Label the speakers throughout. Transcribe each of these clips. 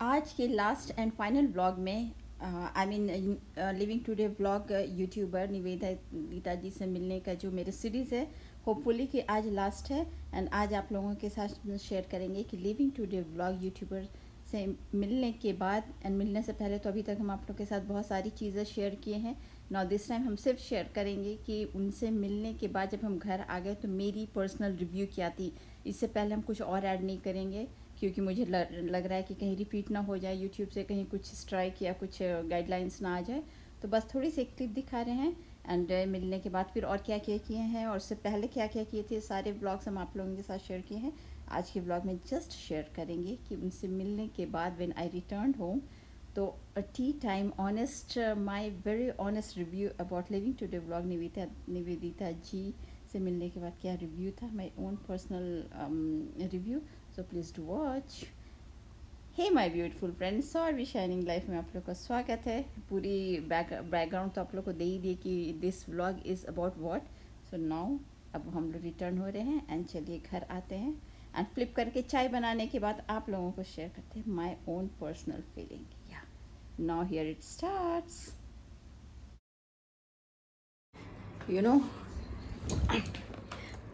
Speaker 1: आज के last and final vlog में I mean living today vlog youtuber Niveda Geeta ji से मिलने का जो मेरे सीरीज़ है, होपफुली कि आज लास्ट है। एंड आज आप लोगों के साथ शेयर करेंगे कि लिविंग टुडे व्लॉग यूट्यूबर से मिलने के बाद एंड मिलने से पहले तो अभी तक हम आप लोगों के साथ बहुत सारी चीज़ें शेयर किए हैं। नाउ दिस टाइम हम सिर्फ शेयर करेंगे कि उनसे मिलने के बाद जब हम घर आ गए तो मेरी पर्सनल रिव्यू क्या थी। इससे पहले हम कुछ और ऐड नहीं करेंगे क्योंकि मुझे लग रहा है कि कहीं रिपीट ना हो जाए यूट्यूब से, कहीं कुछ स्ट्राइक या कुछ गाइडलाइंस ना आ जाए। तो बस थोड़ी सी एक क्लिप दिखा रहे हैं एंड मिलने के बाद फिर और क्या क्या किए हैं और उससे पहले क्या क्या किए थे, सारे ब्लॉग्स हम आप लोगों के साथ शेयर किए हैं। आज के ब्लॉग में जस्ट शेयर करेंगे कि उनसे मिलने के बाद व्हेन आई रिटर्न होम तो a tea time honest my very honest review about living today vlog Niveditha ji से मिलने के बाद क्या रिव्यू था, my own personal review. So please do watch. Hey my beautiful friends, sorry shining life में आप लोग का स्वागत है। पूरी बैकग्राउंड तो आप लोग को दे ही दिए कि this vlog is about what. So now अब हम लोग रिटर्न हो रहे हैं एंड चलिए घर आते हैं एंड फ्लिप करके चाय बनाने के बाद आप लोगों को शेयर करते हैं माई ओन पर्सनल फीलिंग। या now here it starts. You know,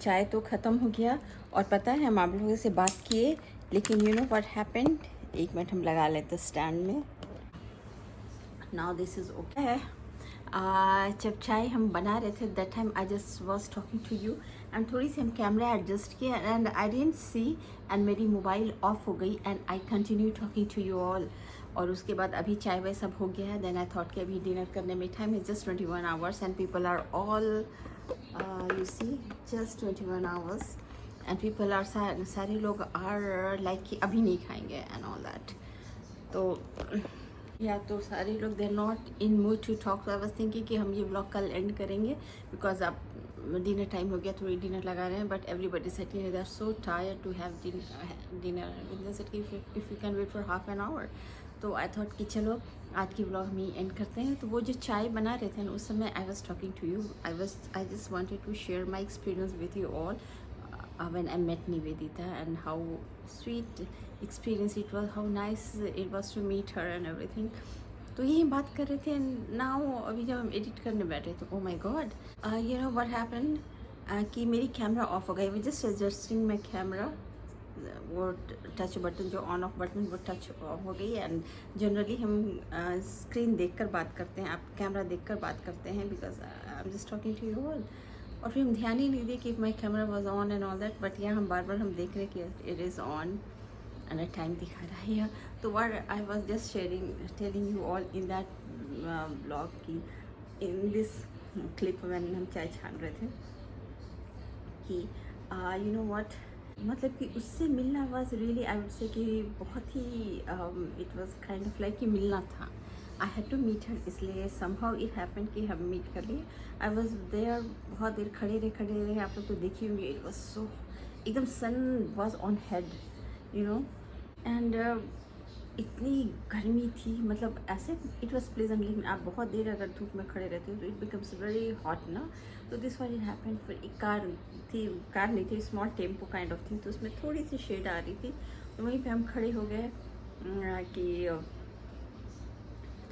Speaker 1: चाय तो ख़त्म हो गया और पता है हम आप लोगों से बात किए, लेकिन यू नो व्हाट हैपेंड। एक मिनट हम लगा लेते स्टैंड में। नाउ दिस इज़ ओके है। जब चाय हम बना रहे थे that time I just was talking to you and थोड़ी सी हम कैमरा एडजस्ट किए and I didn't see and मेरी मोबाइल ऑफ हो गई and I continue talking to you all. और उसके बाद अभी चाय वाय सब हो गया है। देन आई थॉट कि अभी डिनर करने में टाइम है just 21 hours and people are all you see just 21 hours and people are सारे लोग are like कि अभी नहीं खाएंगे and all that। तो या तो सारे लोग they not in mood to talk. I was thinking कि हम ये ब्लॉग कल एंड करेंगे बिकॉज अब डिनर टाइम हो गया, थोड़ी डिनर लगा रहे हैं। But everybody said they are so tired to have dinner said if you can wait for half an hour. तो आई थॉट कि चलो आज की ब्लॉग हम ही एंड करते हैं। तो वो जो चाय बना रहे थे ना उस समय I was talking to you, I just wanted to share my experience with you all when I met Nivedita and how sweet experience it was, how nice it was to meet her and everything। तो यही बात कर रहे थे। Now अभी जब हम edit करने बैठे तो oh my God, you know what happened कि मेरी कैमरा ऑफ हो गई। वो जस्ट एडजस्टिंग माई कैमरा, वो टच बटन जो ऑन ऑफ बटन वो टच ऑफ हो गई। एंड जनरली हम स्क्रीन देखकर बात करते हैं, आप कैमरा देखकर बात करते हैं because I am just talking to you all. और फिर हम ध्यान ही नहीं दिए कि my camera was on and all that. But यहाँ हम बार बार हम देख रहे हैं कि it is on and time दिखा रहा है। तो what I was just telling you all in that blog की इन दिस क्लिप में हम चाय छान रहे थे कि यू नो व्हाट, मतलब कि उससे मिलना was really I would say कि बहुत ही it was kind of like कि मिलना था। I had to meet her, इसलिए समहाउ इट हैपन कि हम मीट कर लिए। आई वॉज देयर, बहुत देर खड़े रहे। आप लोग तो देखिए होंगे, इट वॉज सो एकदम sun was on head you know and इतनी गर्मी थी, मतलब ऐसे इट वॉज प्लेजेंट। लेकिन आप बहुत देर अगर धूप में खड़े रहते हो तो इट बिकम्स वेरी हॉट ना। तो दिस वाज इट हैपेंड। फिर एक कार थी, कार नहीं थी, स्मॉल टेम्पो काइंड ऑफ थी, तो उसमें थोड़ी सी शेड आ रही थी। तो वहीं पे हम खड़े हो गए कि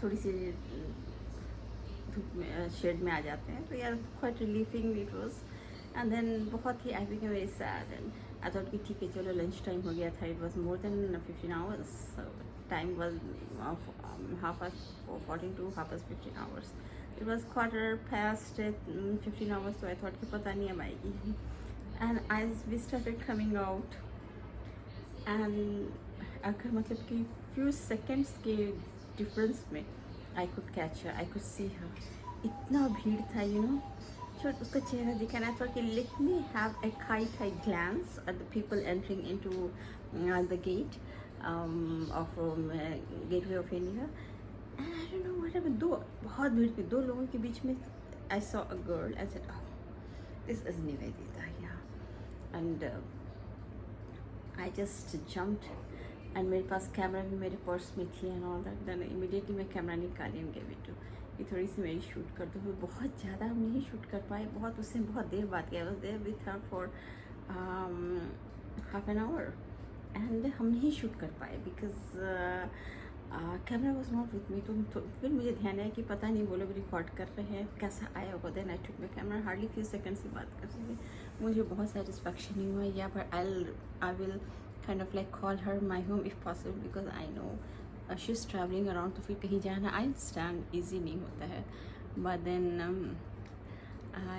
Speaker 1: थोड़ी सी धूप में शेड में आ जाते हैं। तो यार quite relieving it was. And then बहुत ही I become very sad and I thought कि ठीक है चलो लंच टाइम हो गया था। It was more than 15 hours, time was half past 14 to half past 15 hours। it was quarter past 15 hours। तो आई थॉट कि पता नहीं अब आएगी। And as we started coming out and अगर मतलब कि फ्यू सेकेंड्स के डिफरेंस में I could catch her, I could see her. इतना भीड़ था यू नो, जो उसका चेहरा दिखा ना था कि let me have a kite glance at the people entering into the gate of gateway of India. And I don't know what happened, though बहुत भीड़ थी, दो लोगों के बीच में I saw a girl and said this is Niveditha या and I just jumped and मेरे पास कैमरा भी मेरे पर्स में थी and all that. Then immediately मैं कैमरा निकाली एंड गिव इट टू कि थोड़ी सी मेरी शूट कर दो। बहुत ज़्यादा हम नहीं शूट कर पाए, बहुत उससे बहुत देर बात किया। I was there with her for half an hour and हम नहीं शूट कर पाए because camera was not with me. तो फिर मुझे ध्यान आया कि पता नहीं वो लोग रिकॉर्ड कर रहे हैं, कैसा आया होगा। Then I took my camera, hardly few seconds की बात कर रही थी। मुझे बहुत सेटिस्फेक्शन नहीं हुआ या पर I will kind of like call her my home if possible because I know she is travelling around. तो फिर कहीं जाना आई अंडरस्टैंड ईजी नहीं होता है, but then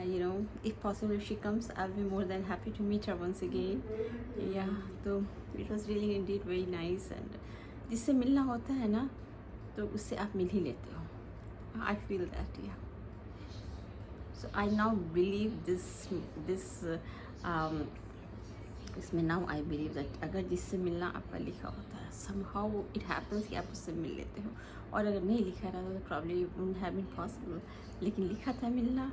Speaker 1: you know, if possible, if she comes, I'll be more than happy to meet her once again. Yeah, so it was really indeed very nice. And जिससे मिलना होता है ना, तो उससे आप मिल ही लेते हो। I feel that, yeah. So I now believe this इसमें now I believe that अगर जिससे मिलना आपका लिखा होता है, somehow it happens कि आप उससे मिल लेते हो, और अगर नहीं लिखा रहता तो probably it wouldn't have been possible, लेकिन लिखा था मिलना।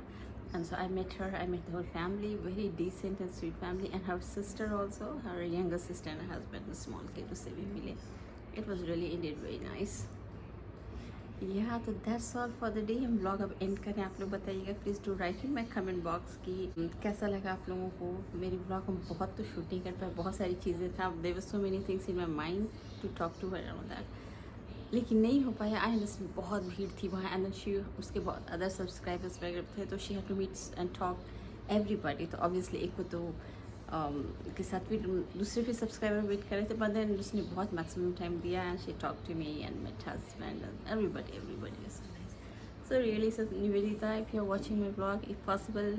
Speaker 1: And so I met her, I met the whole family, very decent and sweet family, and her sister also, her younger sister and her husband, a small kid, उससे भी मिले। It was really indeed very nice. Yeah, तो that's all for the day। हम blog अब and करें। आप लोग बताइएगा please do right in my comment box की कैसा लगा आप लोगों को मेरी ब्लॉग। हम बहुत तो शूट नहीं कर पाए, बहुत सारी चीज़ें था, there were so many things in my mind to talk to her around that, लेकिन नहीं हो पाया। आई अंडरस्टैंड बहुत भीड़ थी वहाँ, एंड शी उसके बहुत अदर सब्सक्राइबर्स वगैरह थे, तो she had to meet and talk everybody. तो ऑब्वियसली एक को तो के साथ भी दूसरे भी सब्सक्राइबर वेट कर रहे थे, बट देन उसने बहुत मैक्सिमम टाइम दिया and she talk to me and met husband and everybody is so nice. So really sir Nivedita, if you are watching my blog, if possible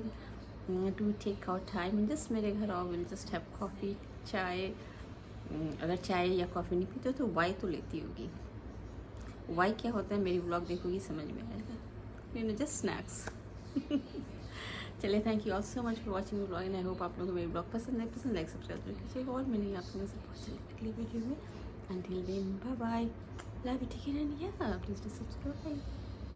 Speaker 1: to take out time just मेरे घर आओ, will just have coffee चाय। अगर चाय या coffee नहीं पीते तो वाई तो लेती होगी। वाई क्या होता है मेरी ब्लॉग देखोगी समझ में आएगा, यू नो, जस्ट स्नैक्स। चलिए, thank you all so much for watching blog, and I hope आप लोगों को मेरी ब्लॉग पसंद है, लाइक सब्सक्राइब कीजिएगा, और मिलेंगे आप लोगों से बहुत जल्दी अगली वीडियो में। Until then bye bye, love you, take care and yeah please do subscribe.